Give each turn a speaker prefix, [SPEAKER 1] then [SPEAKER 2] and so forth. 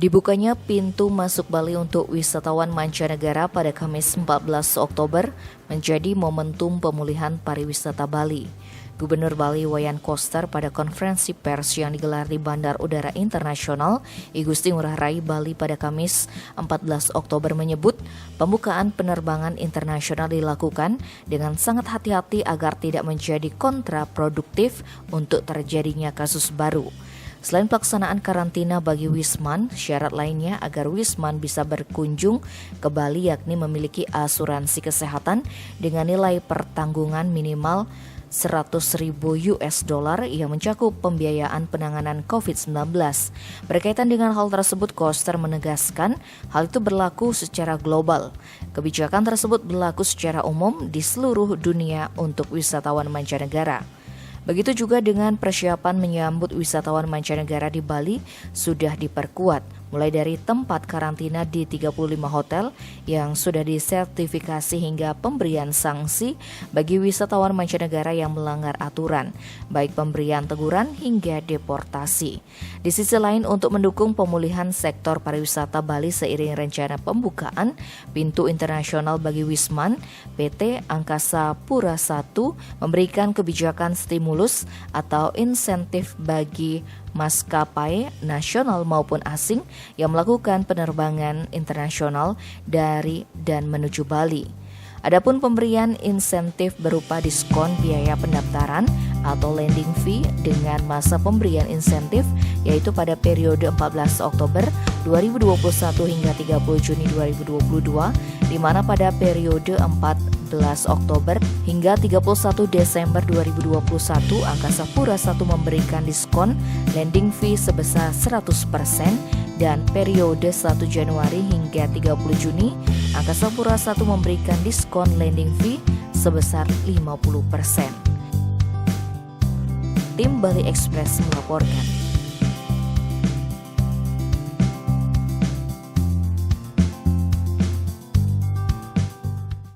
[SPEAKER 1] Dibukanya pintu masuk Bali untuk wisatawan mancanegara pada Kamis 14 Oktober menjadi momentum pemulihan pariwisata Bali. Gubernur Bali Wayan Koster pada konferensi pers yang digelar di Bandar Udara Internasional I Gusti Ngurah Rai Bali pada Kamis 14 Oktober menyebut pembukaan penerbangan internasional dilakukan dengan sangat hati-hati agar tidak menjadi kontraproduktif untuk terjadinya kasus baru. Selain pelaksanaan karantina bagi Wisman, syarat lainnya agar Wisman bisa berkunjung ke Bali yakni memiliki asuransi kesehatan dengan nilai pertanggungan minimal $100.000 yang mencakup pembiayaan penanganan COVID-19. Berkaitan dengan hal tersebut, Koster menegaskan hal itu berlaku secara global. Kebijakan tersebut berlaku secara umum di seluruh dunia untuk wisatawan mancanegara. Begitu juga dengan persiapan menyambut wisatawan mancanegara di Bali sudah diperkuat, mulai dari tempat karantina di 35 hotel yang sudah disertifikasi hingga pemberian sanksi bagi wisatawan mancanegara yang melanggar aturan, baik pemberian teguran hingga deportasi. Di sisi lain, untuk mendukung pemulihan sektor pariwisata Bali seiring rencana pembukaan pintu internasional bagi Wisman, PT Angkasa Pura I memberikan kebijakan stimulus atau insentif bagi maskapai nasional maupun asing yang melakukan penerbangan internasional dari dan menuju Bali. Adapun pemberian insentif berupa diskon biaya pendaftaran atau landing fee dengan masa pemberian insentif yaitu pada periode 14 Oktober 2021 hingga 30 Juni 2022, di mana pada periode 14 Oktober hingga 31 Desember 2021 Angkasa Pura I memberikan diskon landing fee sebesar 100% dan periode 1 Januari hingga 30 Juni Angkasa Pura I memberikan diskon landing fee sebesar 50%. Tim Bali Express melaporkan.